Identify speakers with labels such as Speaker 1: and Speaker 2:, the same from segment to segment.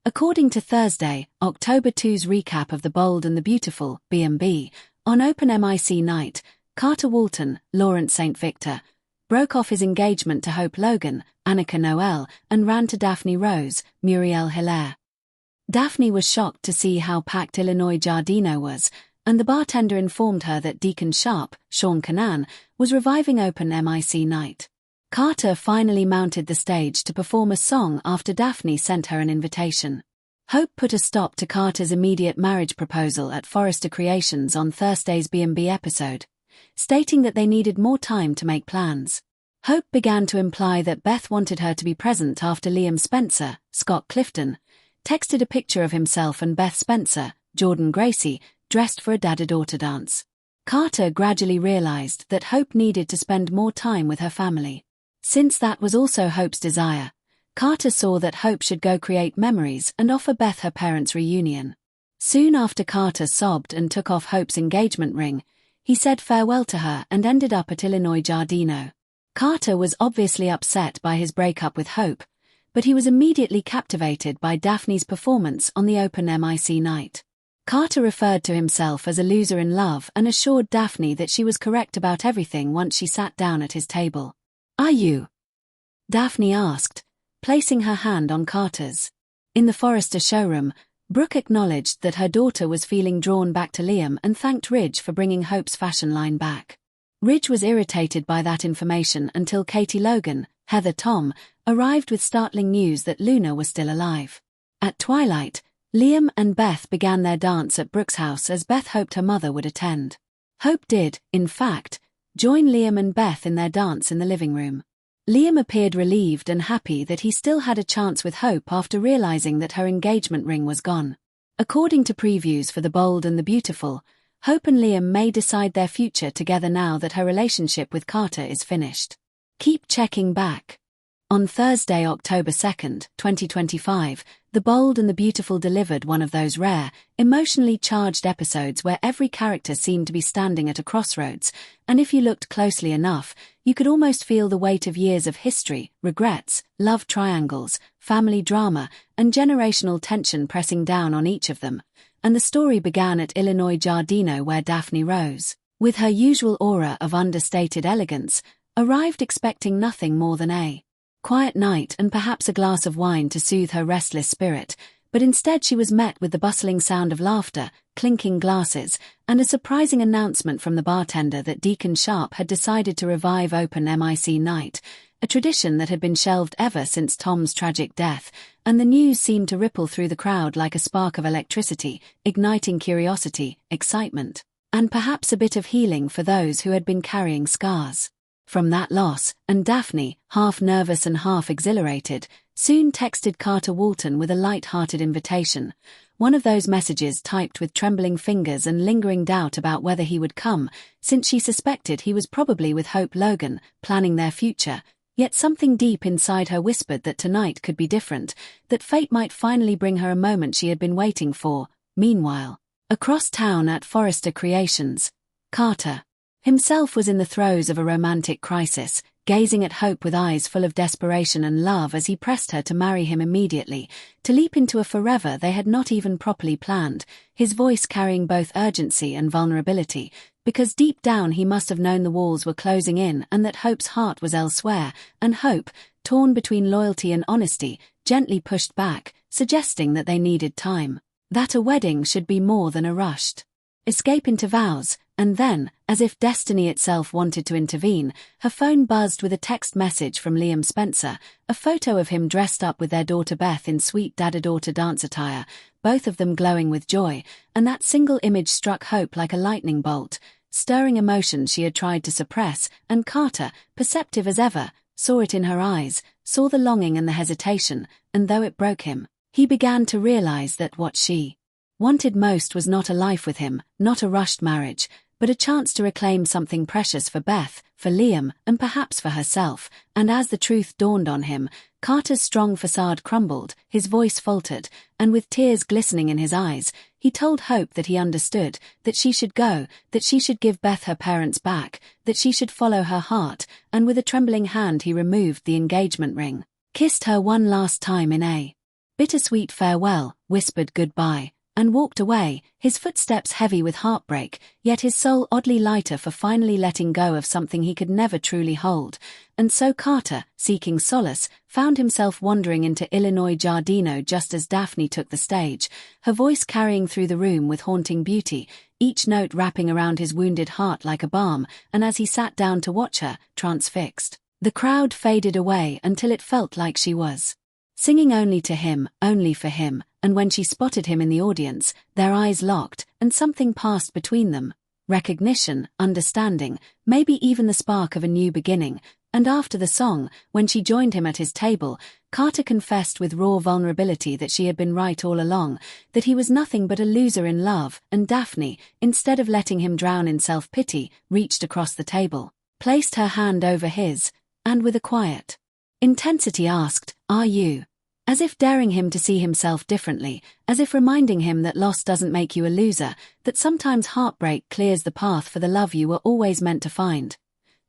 Speaker 1: According to Thursday, October 2's recap of The Bold and the Beautiful, B&B, on Open MIC night, Carter Walton, Lawrence St. Victor, broke off his engagement to Hope Logan, Annika Noel, and ran to Daphne Rose, Muriel Hilaire. Daphne was shocked to see how packed Illinois Giardino was, and the bartender informed her that Deacon Sharp, Sean Kanan, was reviving Open MIC night. Carter finally mounted the stage to perform a song after Daphne sent her an invitation. Hope put a stop to Carter's immediate marriage proposal at Forrester Creations on Thursday's B&B episode, stating that they needed more time to make plans. Hope began to imply that Beth wanted her to be present after Liam Spencer, Scott Clifton, texted a picture of himself and Beth Spencer, Jordan Gracie, dressed for a dad-daughter dance. Carter gradually realized that Hope needed to spend more time with her family. Since that was also Hope's desire, Carter saw that Hope should go create memories and offer Beth her parents' reunion. Soon after Carter sobbed and took off Hope's engagement ring, he said farewell to her and ended up at Illinois Giardino. Carter was obviously upset by his breakup with Hope, but he was immediately captivated by Daphne's performance on the Open MIC night. Carter referred to himself as a loser in love and assured Daphne that she was correct about everything once she sat down at his table. "Are you?" Daphne asked, placing her hand on Carter's. In the Forrester showroom, Brooke acknowledged that her daughter was feeling drawn back to Liam and thanked Ridge for bringing Hope's fashion line back. Ridge was irritated by that information until Katie Logan, Heather Tom, arrived with startling news that Luna was still alive. At twilight, Liam and Beth began their dance at Brooke's house as Beth hoped her mother would attend. Hope did, in fact, join Liam and Beth in their dance in the living room. Liam appeared relieved and happy that he still had a chance with Hope after realizing that her engagement ring was gone. According to previews for The Bold and the Beautiful, Hope and Liam may decide their future together now that her relationship with Carter is finished. Keep checking back. On Thursday, October 2nd, 2025, The Bold and the Beautiful delivered one of those rare, emotionally charged episodes where every character seemed to be standing at a crossroads, and if you looked closely enough, you could almost feel the weight of years of history, regrets, love triangles, family drama, and generational tension pressing down on each of them. And the story began at Illinois Giardino, where Daphne Rose, with her usual aura of understated elegance, arrived expecting nothing more than a quiet night and perhaps a glass of wine to soothe her restless spirit, but instead she was met with the bustling sound of laughter, clinking glasses, and a surprising announcement from the bartender that Deacon Sharp had decided to revive Open MIC night, a tradition that had been shelved ever since Tom's tragic death, and the news seemed to ripple through the crowd like a spark of electricity, igniting curiosity, excitement, and perhaps a bit of healing for those who had been carrying scars from that loss, and Daphne, half nervous and half exhilarated, soon texted Carter Walton with a light-hearted invitation, one of those messages typed with trembling fingers and lingering doubt about whether he would come, since she suspected he was probably with Hope Logan, planning their future, yet something deep inside her whispered that tonight could be different, that fate might finally bring her a moment she had been waiting for. Meanwhile, across town at Forrester Creations, Carter himself was in the throes of a romantic crisis, gazing at Hope with eyes full of desperation and love as he pressed her to marry him immediately, to leap into a forever they had not even properly planned, his voice carrying both urgency and vulnerability, because deep down he must have known the walls were closing in and that Hope's heart was elsewhere, and Hope, torn between loyalty and honesty, gently pushed back, suggesting that they needed time, that a wedding should be more than a rushed escape into vows. And then, as if destiny itself wanted to intervene, her phone buzzed with a text message from Liam Spencer, a photo of him dressed up with their daughter Beth in sweet dad-daughter dance attire, both of them glowing with joy, and that single image struck Hope like a lightning bolt, stirring emotions she had tried to suppress, and Carter, perceptive as ever, saw it in her eyes, saw the longing and the hesitation, and though it broke him, he began to realize that what she wanted most was not a life with him, not a rushed marriage, but a chance to reclaim something precious for Beth, for Liam, and perhaps for herself, and as the truth dawned on him, Carter's strong facade crumbled, his voice faltered, and with tears glistening in his eyes, he told Hope that he understood, that she should go, that she should give Beth her parents back, that she should follow her heart, and with a trembling hand he removed the engagement ring, kissed her one last time in a bittersweet farewell, whispered goodbye, and walked away, his footsteps heavy with heartbreak, yet his soul oddly lighter for finally letting go of something he could never truly hold. And so Carter, seeking solace, found himself wandering into Illinois Giardino just as Daphne took the stage, her voice carrying through the room with haunting beauty, each note wrapping around his wounded heart like a balm, and as he sat down to watch her, transfixed, the crowd faded away until it felt like she was singing only to him, only for him, and when she spotted him in the audience, their eyes locked, and something passed between them. Recognition, understanding, maybe even the spark of a new beginning. And after the song, when she joined him at his table, Carter confessed with raw vulnerability that she had been right all along, that he was nothing but a loser in love, and Daphne, instead of letting him drown in self-pity, reached across the table, placed her hand over his, and with a quiet intensity asked, "Are you?" As if daring him to see himself differently, as if reminding him that loss doesn't make you a loser, that sometimes heartbreak clears the path for the love you were always meant to find.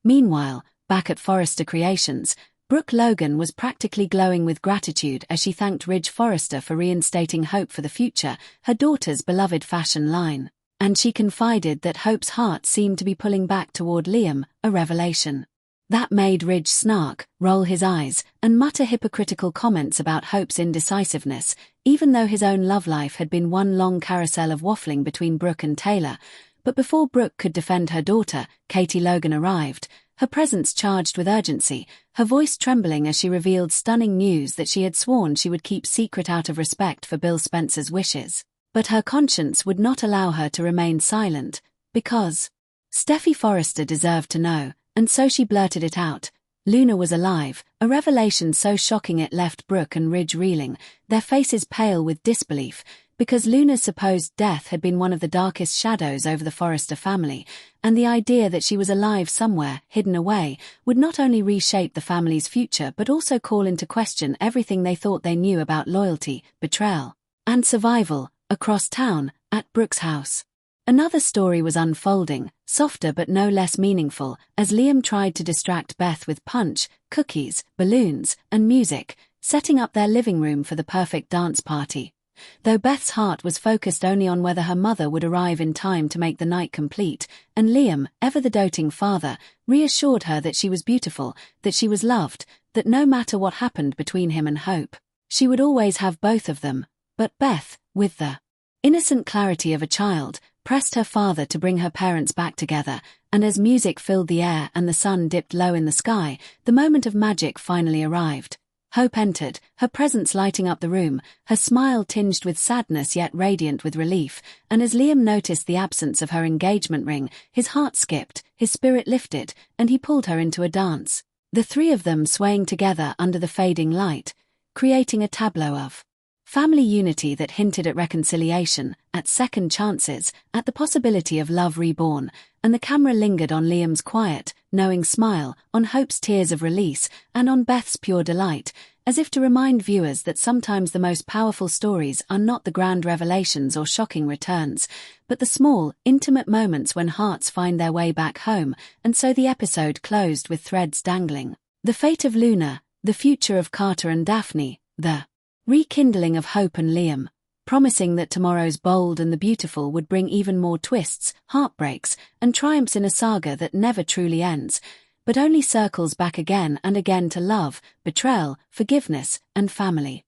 Speaker 1: Meanwhile, back at Forrester Creations, Brooke Logan was practically glowing with gratitude as she thanked Ridge Forrester for reinstating Hope for the Future, her daughter's beloved fashion line. And she confided that Hope's heart seemed to be pulling back toward Liam, a revelation that made Ridge snark, roll his eyes, and mutter hypocritical comments about Hope's indecisiveness, even though his own love life had been one long carousel of waffling between Brooke and Taylor. But before Brooke could defend her daughter, Katie Logan arrived, her presence charged with urgency, her voice trembling as she revealed stunning news that she had sworn she would keep secret out of respect for Bill Spencer's wishes. But her conscience would not allow her to remain silent, because Steffi Forrester deserved to know. And so she blurted it out. Luna was alive, a revelation so shocking it left Brooke and Ridge reeling, their faces pale with disbelief, because Luna's supposed death had been one of the darkest shadows over the Forrester family, and the idea that she was alive somewhere, hidden away, would not only reshape the family's future but also call into question everything they thought they knew about loyalty, betrayal, and survival, across town, at Brooke's house. Another story was unfolding, softer but no less meaningful, as Liam tried to distract Beth with punch, cookies, balloons, and music, setting up their living room for the perfect dance party. Though Beth's heart was focused only on whether her mother would arrive in time to make the night complete, and Liam, ever the doting father, reassured her that she was beautiful, that she was loved, that no matter what happened between him and Hope, she would always have both of them. But Beth, with the innocent clarity of a child, pressed her father to bring her parents back together, and as music filled the air and the sun dipped low in the sky, the moment of magic finally arrived. Hope entered, her presence lighting up the room, her smile tinged with sadness yet radiant with relief, and as Liam noticed the absence of her engagement ring, his heart skipped, his spirit lifted, and he pulled her into a dance. The three of them swaying together under the fading light, creating a tableau of family unity that hinted at reconciliation, at second chances, at the possibility of love reborn, and the camera lingered on Liam's quiet, knowing smile, on Hope's tears of release, and on Beth's pure delight, as if to remind viewers that sometimes the most powerful stories are not the grand revelations or shocking returns, but the small, intimate moments when hearts find their way back home. And so the episode closed with threads dangling. The fate of Luna, the future of Carter and Daphne, the rekindling of Hope and Liam, promising that tomorrow's Bold and the Beautiful would bring even more twists, heartbreaks, and triumphs in a saga that never truly ends, but only circles back again and again to love, betrayal, forgiveness, and family.